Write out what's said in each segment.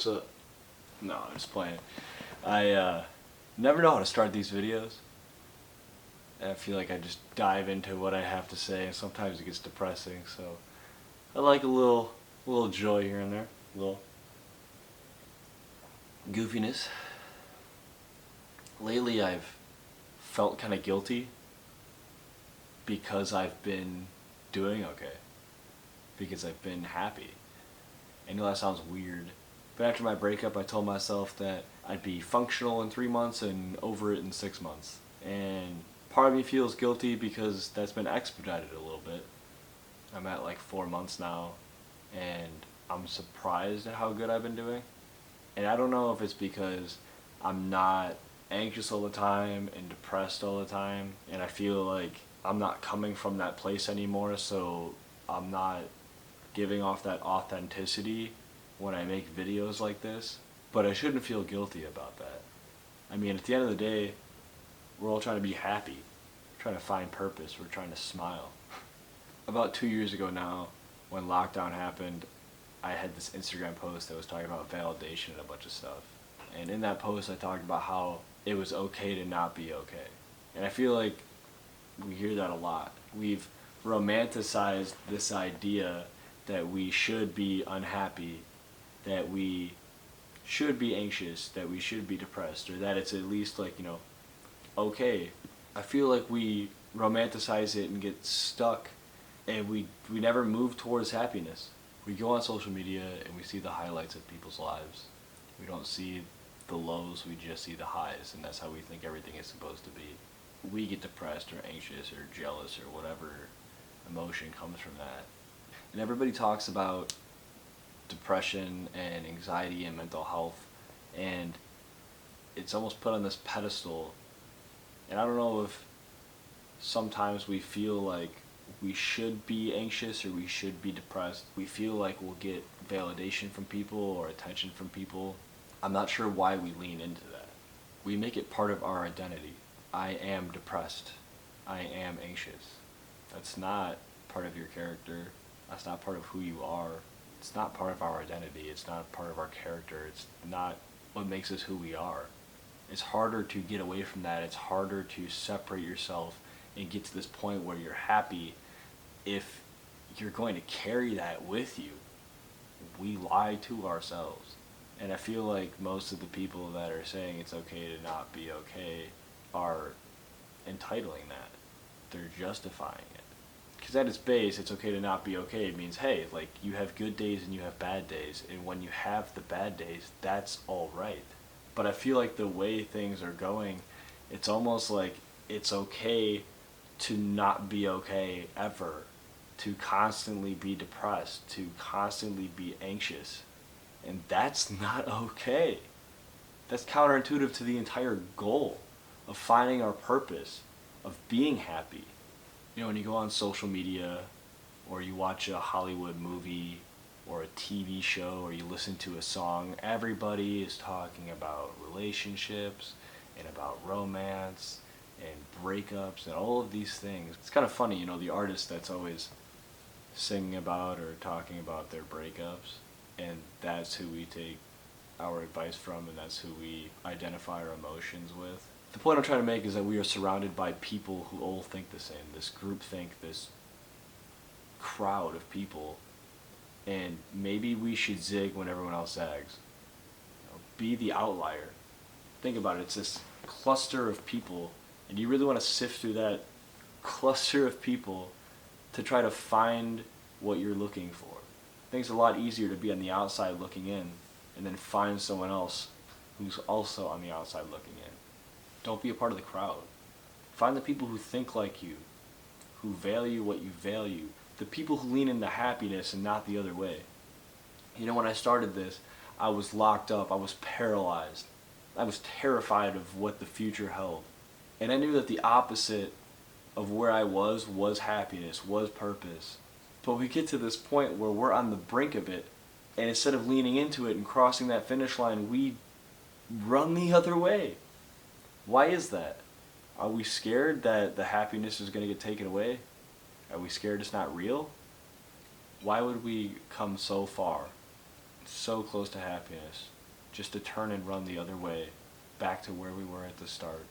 What's up? No, I'm just playing. I never know how to start these videos. I feel like I just dive into what I have to say, and sometimes it gets depressing. So I like a little joy here and there, a little goofiness. Lately, I've felt kind of guilty because I've been doing okay, because I've been happy. I know that sounds weird, but after my breakup, I told myself that I'd be functional in 3 months and over it in 6 months. And part of me feels guilty because that's been expedited a little bit. I'm at like 4 months now, and I'm surprised at how good I've been doing. And I don't know if it's because I'm not anxious all the time and depressed all the time, and I feel like I'm not coming from that place anymore, so I'm not giving off that authenticity when I make videos like this. But I shouldn't feel guilty about that. I mean, at the end of the day, we're all trying to be happy. We're trying to find purpose. We're trying to smile. About 2 years ago now, when lockdown happened, I had this Instagram post that was talking about validation and a bunch of stuff. And in that post, I talked about how it was okay to not be okay. And I feel like we hear that a lot. We've romanticized this idea that we should be unhappy, that we should be anxious, that we should be depressed, or that it's at least like, okay. I feel like we romanticize it and get stuck, and we never move towards happiness. We go on social media and we see the highlights of people's lives. We don't see the lows, we just see the highs, and that's how we think everything is supposed to be. We get depressed or anxious or jealous or whatever emotion comes from that. And everybody talks about depression and anxiety and mental health, and it's almost put on this pedestal. And I don't know if sometimes we feel like we should be anxious or we should be depressed. We feel like we'll get validation from people or attention from people. I'm not sure why we lean into that. We make it part of our identity. I am depressed. I am anxious. That's not part of your character. That's not part of who you are. It's not part of our identity. It's not part of our character. It's not what makes us who we are. It's harder to get away from that. It's harder to separate yourself and get to this point where you're happy if you're going to carry that with you. We lie to ourselves. And I feel like most of the people that are saying it's okay to not be okay are entitling that. They're justifying it. Because at its base, it's okay to not be okay. It means, hey, like, you have good days and you have bad days. And when you have the bad days, that's all right. But I feel like the way things are going, it's almost like it's okay to not be okay ever, to constantly be depressed, to constantly be anxious. And that's not okay. That's counterintuitive to the entire goal of finding our purpose, of being happy. When you go on social media, or you watch a Hollywood movie, or a TV show, or you listen to a song, everybody is talking about relationships, and about romance, and breakups, and all of these things. It's kind of funny, the artist that's always singing about or talking about their breakups, and that's who we take our advice from, and that's who we identify our emotions with. The point I'm trying to make is that we are surrounded by people who all think the same, this groupthink, this crowd of people, and maybe we should zig when everyone else zags. Be the outlier. Think about it, it's this cluster of people, and you really want to sift through that cluster of people to try to find what you're looking for. I think it's a lot easier to be on the outside looking in and then find someone else who's also on the outside looking in. Don't be a part of the crowd. Find the people who think like you, who value what you value, the people who lean into happiness and not the other way. When I started this, I was locked up, I was paralyzed. I was terrified of what the future held. And I knew that the opposite of where I was happiness, was purpose. But we get to this point where we're on the brink of it, and instead of leaning into it and crossing that finish line, we run the other way. Why is that? Are we scared that the happiness is going to get taken away? Are we scared it's not real? Why would we come so far, so close to happiness, just to turn and run the other way, back to where we were at the start,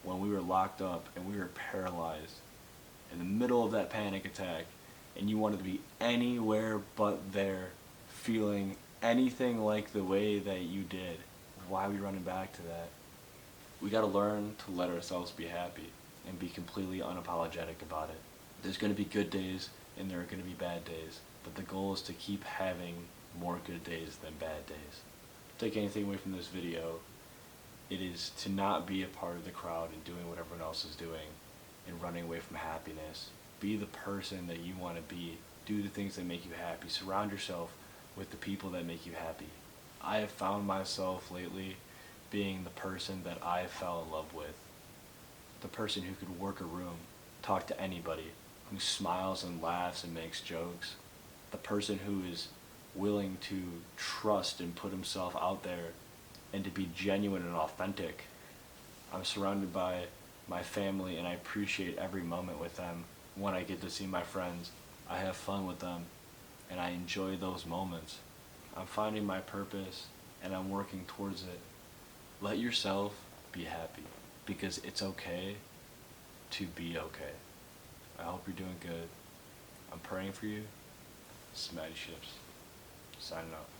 when we were locked up and we were paralyzed in the middle of that panic attack, and you wanted to be anywhere but there, feeling anything like the way that you did. Why are we running back to that? We gotta learn to let ourselves be happy and be completely unapologetic about it. There's gonna be good days and there are gonna be bad days, but the goal is to keep having more good days than bad days. Take anything away from this video, it is to not be a part of the crowd and doing what everyone else is doing and running away from happiness. Be the person that you want to be. Do the things that make you happy. Surround yourself with the people that make you happy. I have found myself lately being the person that I fell in love with. The person who could work a room, talk to anybody, who smiles and laughs and makes jokes. The person who is willing to trust and put himself out there and to be genuine and authentic. I'm surrounded by my family and I appreciate every moment with them. When I get to see my friends, I have fun with them and I enjoy those moments. I'm finding my purpose and I'm working towards it. Let yourself be happy because it's okay to be okay. I hope you're doing good. I'm praying for you. Smatty Ships, signing out.